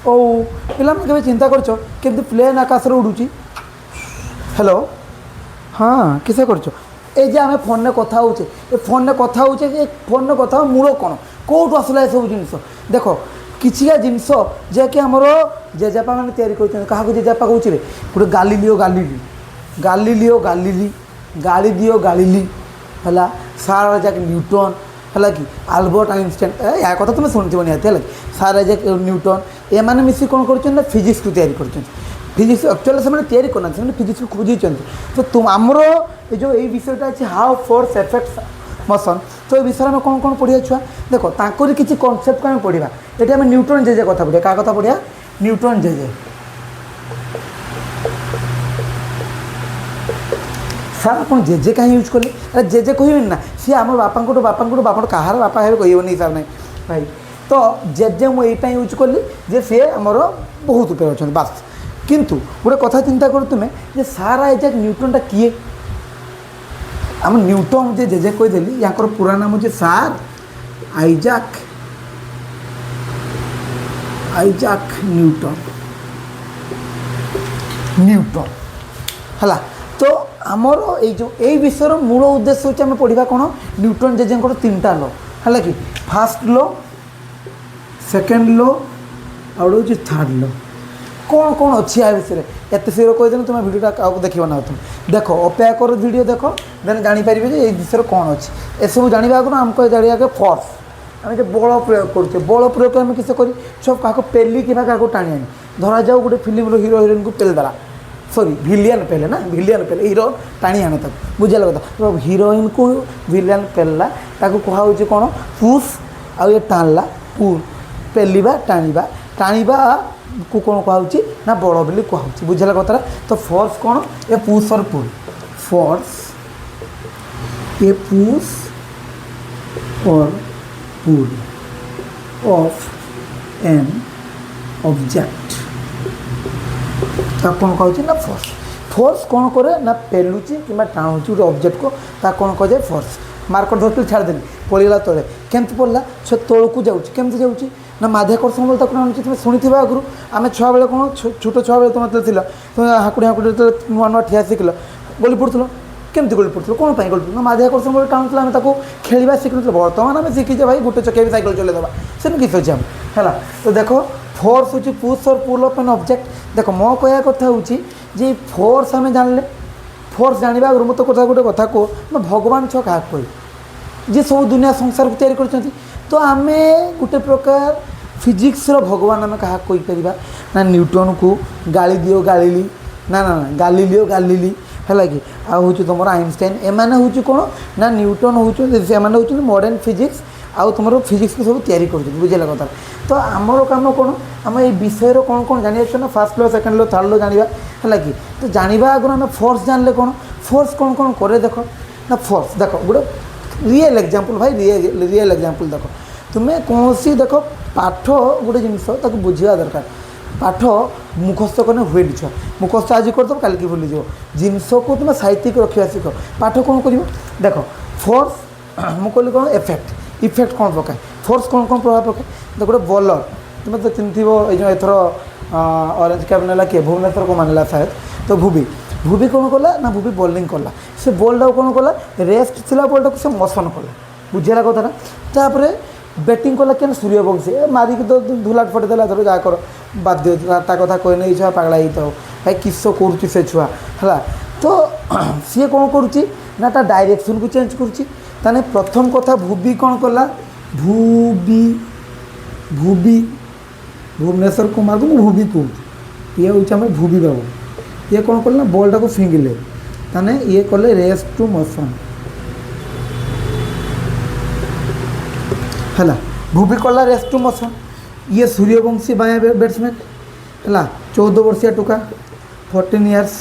ओ पिला के चिंता करमती प्लेन आकाश उड़ूची हेलो हाँ किसे कर जे आम फोन में कथा हो फोन में कथा हो फोन में कथा मूल कौन कौटू आसला ये सब जिन देख किछिया जिनस जैकि आमर जेजेपा मैंने क्या जेजेपा कौचे गोटे गालीलियो गालीली गालीलियो गालीली गालीलियो गालीली है सार आइजाक न्यूटन है कि आल्बर्ट आइंस्टाइन या कथा तुम शुणुव निहती है सार आइजाक न्यूटन एम मिसी कौन कर फिजिक्स को तैयारी कर फिजिक्स एक्चुअली से तैयारी करना से फिजिक्स को खोजी तो तुम आमर ये जो यही विषयटा अच्छे हाउ फोर्स एफेक्ट्स मोशन तो ये विषय में कौन कौन पढ़िया छुआ देख तांकर किसी कॉन्सेप्ट को आम पढ़ा ये आम न्यूटन जेजे कथा पढ़िया क्या कथा पढ़िया न्यूटन जेजे सार आप जेजे कहीं यूज कले अरे जेजे कह ना सी आम बापा कहार बापा है कहबनी हिसाब ना भाई तो जेजे मुझे यूज कली जे सी आमर बहुत उपयोग अच्छा बास किंतु गोटे कथा चिंता कर तुम्हें जे सार आइजाक न्यूटनटा किए आम न्यूटन जे जेजे कहीदेली या पूरा नाम हूँ सार आइजाक आइजाक न्यूटन न्यूटन है तो आमर ये विषय मूल उद्देश्य होचे आम पढ़ा कौन न्यूटन जेजे तीन टा लो है कि फास्ट लो सेकेंड लो आउ हूँ थर्ड लो कौन कौन अच्छी आ विषय एत शीघ्र कहीदेन तुम भिडियोटा क्या देख ना तुम देख अपेक्षा कर वीडियो देख देन जापर ये विषय कौन अच्छी एसबू जाना आगे आमको जाना फोर्स आम जो बल प्रयोग करुचे बल प्रयोग आम किस कर सब क्या पेली कि क्या टाणी आनी धरा जाऊ गोटे फिल्म हिरो हिरोइन को पेलदेला सॉरी भिलियन पेले ना भिलियन पेले हिरो टाणी आने तक बुझेगा कथा हिरोइन को भिलियन पेलला कहुचे कौन पुश आ ये टाणला पुल पेलिबा टाणीबा टाणीबा को कौन कहुची ना बड़ बोली कहुची बुझेगा कथा तो फोर्स कौन ए पुश और पुल फोर्स ए पुश और पुल ऑफ एन ऑब्जेक्ट कौन कहुची ना फोर्स फोर्स कौन करे ना पेलुची कि टाणुची गोटे ऑब्जेक्ट को कौन कह जाए फोर्स मार्कर धरती छाड़देली पड़गला तले केमती पड़ला से तौक जामती जाऊँगी ना माध्याकर्षण बल तक आनुची तुम शुणी आगु आम छुआ बेले कौन छोट छुआ बेले तुम थी तुम हाकुड़ी हाकुड़ी नुआ नुआ ठिया शिखल गली पड़ुल केमती गली पड़ुल कौन पर गली माध्याकर्षण बल टाणुला आम खेलवा शिखुल बर्तमान आम शिखीचे भाई गोटे चकिया भी सैकल चलैदेवा से किस अच्छे है तो देख फोर्स हूँ पुश और पुल ऑफ एन ऑब्जेक्ट देख मो कह कथा हूँ जे फोर्स आम जानले फोर्स जाना आगे मत कथा गोटे कथा कह भगवान छुआ क्या कह जी सब दुनिया संसार को तैयारी कर तो आम गोटे प्रकार फिजिक्स भगवान आम क्या कहीपर ना न्यूटन को गाली दियो गालीली ना ना ना गालीलियो गालीली है कि हूँ तुम आइंस्टाइन एमाने हूँ कौन ना न्यूटन हूँ मॉडर्न फिजिक्स आउ तुम फिजिक्स को सब तैयारी कर बुझेगा कथा तो आमर काम कौन आम ये विषय कौन कौन जाना ना फास्ट लो सेकेंड लो थर्ड लो जाना है कि तो जाना आगे आम फोर्स जानले कौन फोर्स कौन कौन करे देख ना फोर्स देख गोटे रियल एग्जांपल भाई रियल एग्जांपल देख तुम्हें कौन सी देख पाठ गोटे जिनस बुझा दरकार पाठ मुखस्थ कने हुए छुआ मुखस्थ आज करदे कल की भूली जाओ जिनस को तुम साहित्यिक रखा शिख पाठ कौन कर देख फोर्स मुझे कौन इफेक्ट इफेक्ट कौन पकाए फोर्स कौन कौन प्रभाव पकाए देख गोटे बॉलर तुम तो चिन्ह ये एथर ऑरेंज कैप नेला किए भुवनेश्वर को मानला शायद तो भूवी भूवी कौन कला ना भूवी बॉलिंग कला से बॉलटा कौन कला रेस्ट थिला बॉलटा को से मोशन कला बुझेगा कथा तापर बैटिंग कला क्या सूर्यवंशी मारिक तो धुलाट फटेदेला धर जहाँ कर बाध्य कथा कह नहीं छुआ पगला हो भाई किस कर से छुआ है तो सी कौन करुँचा डायरेक्शन को चेंज करुँचे प्रथम कथा भूवी कौन कला भूवी भूवी भुवनेश्वर कुमार को भूवी कहूँ ये हूँ आम भूवी बाबू ये कौन कले ना बॉलटा को फिंगिले ताने ये कले रेस टू मोशन है भूवी कला रेस टू मोशन ये सूर्यवंशी बाया बैट्समैन है 14 वर्षिया टुका 14 इयर्स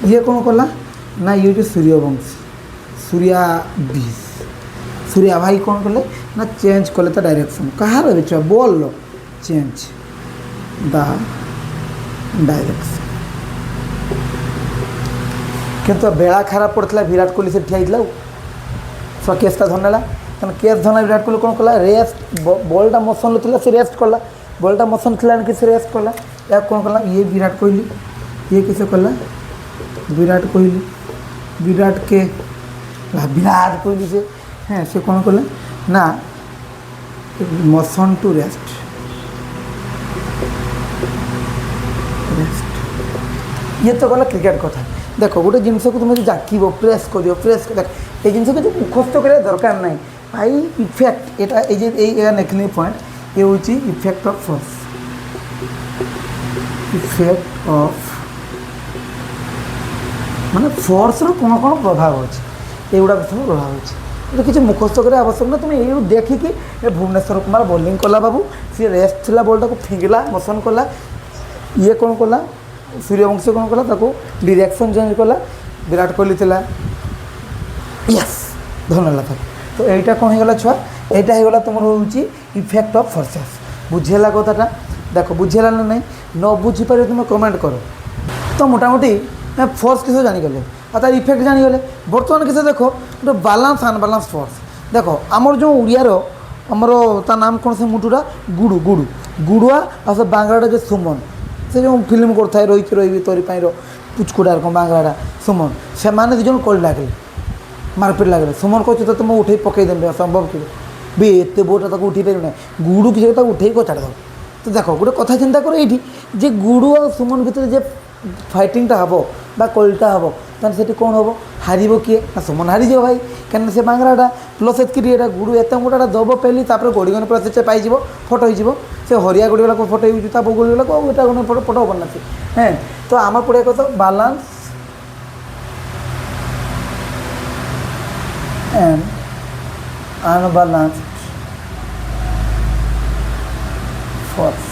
ये कौन कला ना ये सूर्यवंशी सूर्या 20 सूर्या भाई कौन कले ना चेंज कले तो डायरेक्शन कहार छुआ बॉल चेंज द डायरेक्शन किंतु बेला खराब पड़ता विराट कोहली से ठिया सब केसटा धरनेला तेना केस धना विराट कोहली कौन कला रेस्ट बॉलटा मोशन थी से रेस्ट कला बॉलटा मोशन थी कि से रेस्ट कला या कौन कला ये विराट कोहली ये किसे कला विराट कोहली विराट कोहली से हाँ से कौन कला ना मोशन टू रेस्ट ये तो गला क्रिकेट कथा देखो गोटे जिनस को तुम जाक प्रेस कर प्रेस देख ये जिन को मुखस्त कर दरकार ना भाई इफेक्ट यहाँ नेखिली पॉइंट ये हूँ effect of force effect of माने फोर्स कौन कौन प्रभाव अच्छे ये गुड़ाक सब प्रभाव अच्छे किसी मुखस्त कर आवश्यक ना तुम ये देखिकी भुवनेश्वर कुमार बॉलिंग कला बाबू सी रेस्ट थिला बॉल टाक फिंगला मोशन कला ये कौन कला सूर्यवंशी कौन कला डायरेक्शन चेंज कला विराट कोहली थिला यस धन्यवाद था तो यहीटा कौन होगा छुआ यहाँ होगा तुम हूँ इफेक्ट ऑफ फोर्सेस बुझेगा कथाटा देख बुझेगा ना नहीं न बुझीपारे तुम कमेंट कर तो मोटामोटी फोर्स किस जानीगले और तार इफेक्ट जानीगले बर्तमान किस देख गोटे बालांस अनबालांस फोर्स देख आमर जो ओडियार आमर ता नाम कौन से मुटुरा गुडू गुडू गुडुआ और से बांगलाटा जो सुमन से जो फिल्म करता है रही रही तोरी पुचकुटार कौन बांगलाटा सुमन से मैंने दुजन कल लगे मारपीट लगे सुमन कहे तो तुम उठे पकईदेवी असंभव कि भी एत बोटा उठे पार ना गुडू किसी उठे कचाड़ दो तो देख गोटे कथा चिंता कर ये गुडू और सुमन भितर जे फाइटिंगटा हम बा कलटा हम तो कौन हम हार किए ना सुमन हारीज भाई कहीं से बांगराटा प्लस एतकी गुडू एत मोटा दब पेली गोड़ीगन पूरा से पाई फटो हो से हरिया गोड़ी वाला फटो हो गोड़ी वाला फटो बना हाँ तो आम पड़े कत बालांस एंड अनबालांस्ड फोर्स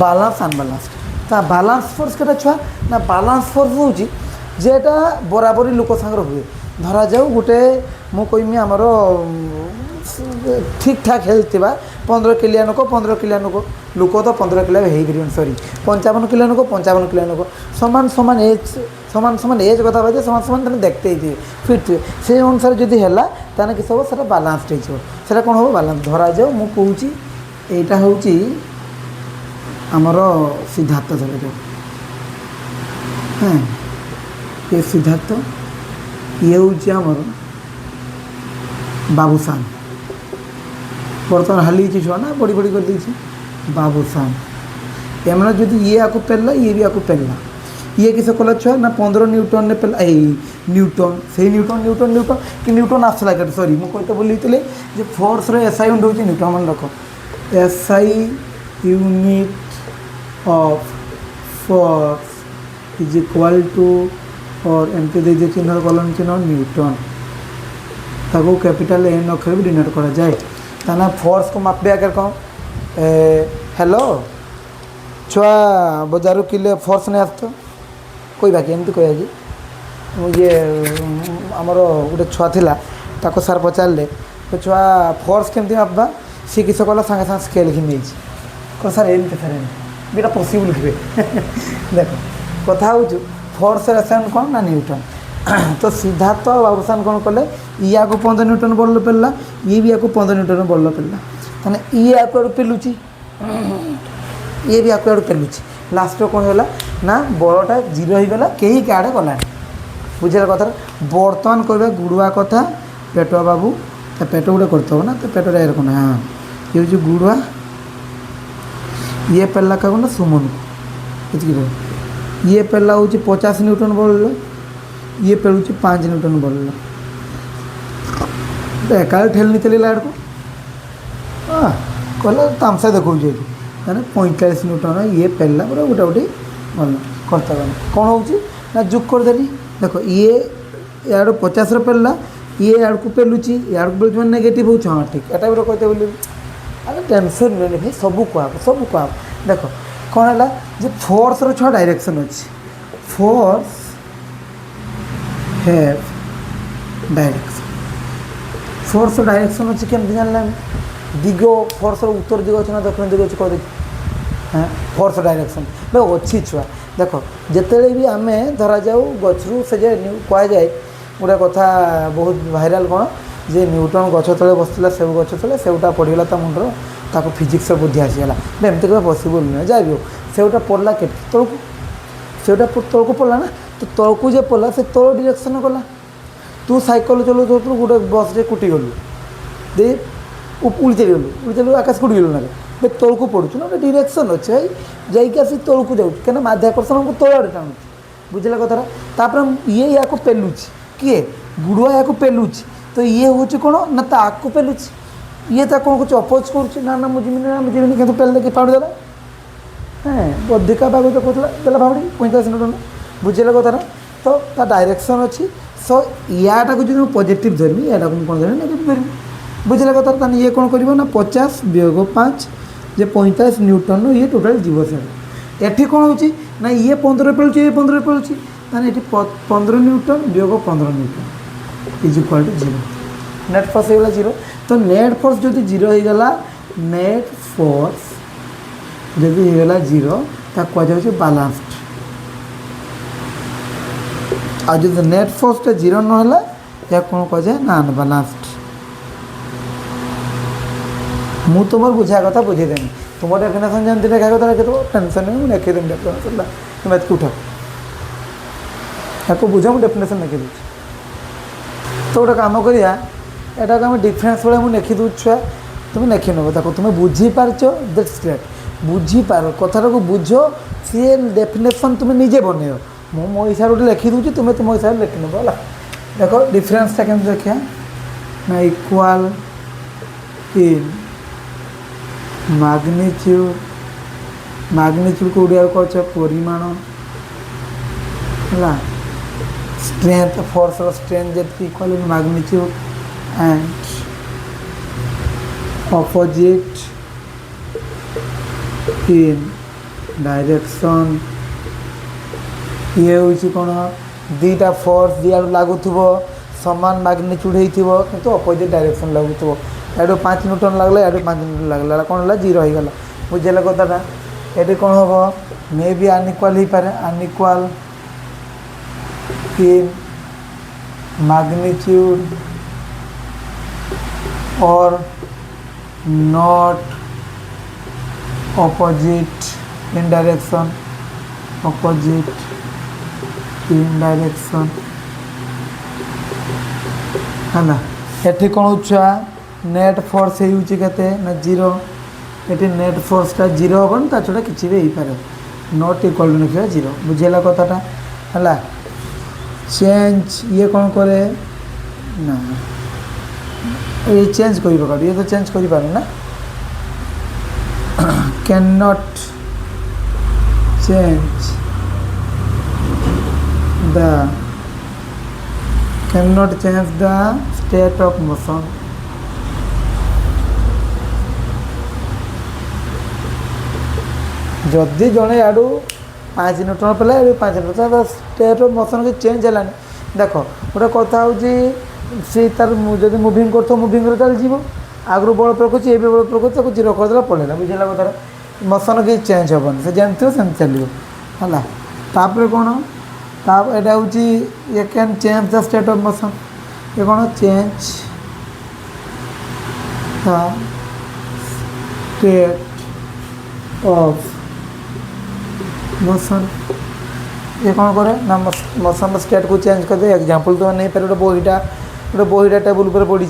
बालांस अनबालांस्ड ता बालांस फोर्स के छुआ ना बालांस फोर्स हूँ जेटा बराबरी लोक सांगर हुए धरा जाऊ गोटे मु कहमी आमर ठीक ठाक हेल्थ 15 किलिया लोक तो 15 किलिया हो सॉरी 55 किलो लोक 55 किलो लोक समान समान एज कथा बाजे समान समान देखते ही थे फिट थे से अनुसार जदि है ताने किस हम से बालांसड होता कौन हम बालांस धरा जाऊ मु कहूँ यहाँ हूँ आमर सिद्धार्थ धरा जाऊ हाँ ये सिद्धार्थ ये हूँ आमर बाबूसान बर्तमान हाली छुआ ना बड़ी बड़ी कर दी बाबूसान एम जदि ये आपको पेलला ये भी आपको पेलला ये किस कला छुआ ना 15 न्यूटन ने पेला न्यूटन से न्यूटन कि न्यूटन आसला के सॉरी मुझे कहते बोली जे फोर्स एसआई यूनिट हूँ न्यूटन मन रख SI unit of force is equal to और एमती दे चिन्ह कलन चिन्ह न्यूटन ताको कैपिटल एन अक्षर भी डिनोट करा जाए ताना फोर्स को मापे आकर कौन हेलो छुआ बजार किले फोर्स नहीं आस तो कोई बाकी एमती कह मुझे आमर गोटे छुआ थिला ताको सार पचारे तो छुआ फोर्स केमती मापा सी किस कला सागे सागे स्केल घिनी कह सार एमती सार एमती पॉसिबल कि देख कथा हूँ फोर्स रेसन कौन ना न्यूटन तो सिद्धार्थ बाबूसान कौन कले या को 15 न्यूटन बल पेलला ये भी आपको 15 न्यूटन बल पेलला मैंने ये आपको पेलुची ये भी आपको पेलुची लास्ट कौन है ना बलटा 0 हो गला कहीं क्या गला बुझे कथा बर्तमान कह गुड़ुआ कथा पेटुआ बाबू पेट गोटे करते ना तो पेट कौन हाँ ये हूँ गुड़ुआ ये पेलला क्या ना सुमन को ये पेला हूँ 50 न्यूटन बल ये पेलुच 5 न्यूटन बल तो एकाल ठेलनी चलेगा को कहला तामसा देखो मैंने 45 न्यूटन ये पेलला पूरा गोटा गोटे भल करता कौन हो ना जुग करदेली देख ये यार 50 पेलला ये यार को पेलुची यार को पेलुची नेगेटिव हो हाँ ठीक एटा भी कहते बोली अरे टेंशन नहीं भाई सब कह देख कौन है जे फोर्स रो 6 डायरेक्शन अच्छी force have direction force direction अच्छी केमती जान दिग फोर्स उत्तर दिग अच्छे ना दक्षिण दिग अच्छे कह हाँ फोर्स डायरेक्शन भाई अच्छी छुआ देख जिते भी आम धरा जाऊ गचरू से कह जाए गोटे कथा बहुत भाइराल कौन जे न्यूटन गछ तले बसला सेउ गछ तले सेउटा पड़गला ता मुंडर ताको फिजिक्स बुद्धि आसीगला एमती कह पसिबल नुहे जहाँ भी हो सेउटा पड़ला के तौक सेटा तौक पड़ला ना तो तौक जे पड़ला से तौर डायरेक्शन गला तू साइकेल चलो गोटे बस रे कुटी गलु दे उड़ी चलू आकाश को उड़ीगलु ना बे तौक पड़ू ना डायरेक्शन अच्छे जाइए आसी तौक जाऊँ क्या माध्याकर्षण हमको तौर आड़े टाणुची बुझला कथाटा तापर ये या पेलुची किए गुड़ुआ या पेलुची तो ये हूँ कौन ना ताकू पेलुची ये कौन कुछ अपोज कर मुझे कि पेल देखिए फाड़ी देला हाँ अधिका भाग जो कहला देला फाड़ी 45 न्यूटन बुझेगा कथा तो ता डायरेक्शन अच्छी सो याटा को जो पॉजिटिव धरमी या कौन धरमी नेगेटिव धरमी बुझेगा कथा ताने ये कौन कर 50 वियोग 5 जे 45 न्यूटन ये टोटाल जीव से एठी कौन होची ना ये 15 पेलुची ये 15 पेलुची ताने एठी 15 न्यूटन वियोग 15 newton is equal to 0 net force हो 0 तो नेट फोर्स जो 0 हो गला नेट फोर्स जब होगा 0 कहुचे बालान्सड आ जो नेट फोर्सटा 0 ना या कौन कहुए ना अनबालान्सड मु तुम बुझा कथा बुझेदेमी तुम डेफिनेसन जमी देखा कथा रखी टेंशन नहीं मुझे लिखीदेमी डेफिनेसन तुम एत उठ या बुझा मुझे डेफिनेसन लिखी तो गोटे कम करिया एटा को आम डिफरेन्स भाई मुझे लिखी दूँ छुआ तुम लिखी नब ताको तुम बुझीपारच दैट्स ग्रेट बुझीपार कथा को बुझ सी डेफिनेसन तुम निजे बनइब मु मो हिसाब से लिखी दूँ तुम्हें तुम हिसाब से लिखी नब है देख डिफरेन्सटा केमती देखिए ना इक्वाल इन मैग्नीट्यूड को उड़िया कह परिमाण है strength force strength jet equal in magnitude and opposite in direction ये हूँ कौन दीटा फोर्स दिया लागू सामान मैग्नीट्यूड हो किंतु अपोजिट डायरेक्शन लागू याडू 5 न्यूटन लगला याडू 5 न्यूटन लगला कौन है 0 हो गला बुझेगा कथाटा ये कौन हम मे बी अनइक्वाल हो पारे अनइक्वाल इन मैग्नीट्यूड और not opposite in direction opposite in direction है ना ये कौन छुआ नेट फोर्स होते ना 0 ये नेट फोर्सटा 0 हम ता छड़ा किसी भी हो पारे नॉट इक्वल टू लिखा 0 बुझेगा कथाटा है चेंज ये कौन करे ना ये चेंज कर पकड़ ये तो चेंज कर पारे ना can not change the state of motion जदि जड़े याडू 5 न्यूटन पेला याडू 5 न्यूटन स्टेट ऑफ मोशन के चेंज है देख गोटे कथा हूँ सी तार जब मुविंग कर मुविंग चल जीव आगु बल प्रकृति ये बल प्रकृति 0 करदेला पड़ेगा बुझेगा कथार मोशन की चेंज हेन से जमी सेम चलो है तापर कौन यहाँ हूँ ये can change the state of motion ये कौन change the state of motion ये कौन करे ना मोशन स्टेट को चेंज कर दे एग्जांपल तो नहीं पारे गोटे बहीटा टेबुल पर पड़ी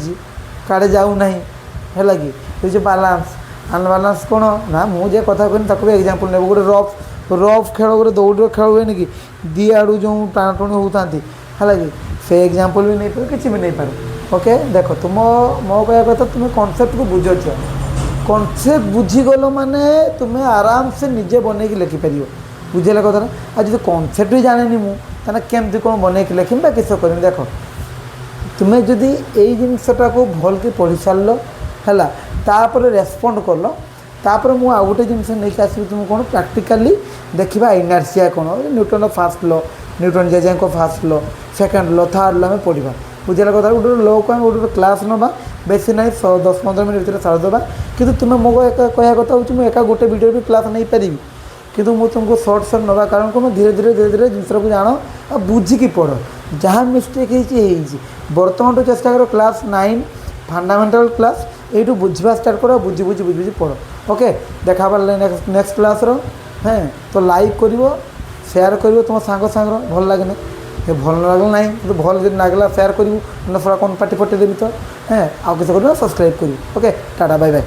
काड़े जाऊ ना है कि जो बालांस अनबालांस कौन ना मुझे कथा कहनी भी एग्जांपल ने गोटे रफ खेल गोटे दौड़ खेल हुए कि दी आड़ू जो टाणाटुणी होता है कि से एग्जांपल भी नहीं पार किसी भी नहीं पार ओके देख तुम मो कह कथा तुम कॉन्सेप्ट को बुझ कॉन्सेप्ट बुझीगल माने तुम्हें आराम से निजे बन लिखिपर बुझेगा कथा आज जो कॉन्सेप्ट भी जानी मुझे केमती कौन बन लिखी किस कर देख तुम्हें जदि यही जिनसटा को भल के पढ़ी सार है तापर रेस्पॉन्ड कल तापर मुझे आउ गोटे जिन नहीं आसबि तुम कौन प्रैक्टिकली देखा इनर्शिया कौन न्यूटन फास्ट लॉ न्यूटन जेजे को first law second law third law में पढ़ा बुझेगा कथा गोटे लॉ को गोटे क्लास नवा बेसी ना 10-15 मिनट भर सारीदेवा कि तुम्हें मो कह कथा हूँ मुझे एका गोटे वीडियो भी क्लास नहीं पारि कि मुझे तुमको सर्ट नवा कारण को धीरे धीरे जिनस को जान बुझिकी पढ़ जहाँ मिस्टेक होती बर्तमान चेष्टा कर क्लास 9 फंडामेंटाल क्लास यू बुझा स्टार्ट कर बुझी बुझी बुझी बुझी पढ़ ओके देखा नेक्स्ट क्लास हाँ तो लाइक कर सेयार कर तुम सांग सांग भल लगे ना भल लगे ना तो भल जब लगला सेयार करूँ ना थोड़ा कौन पार्टी पटेदेवी तो हाँ आउ किसी कर सब्सक्राइब करी ओके टाटा बाय बाय।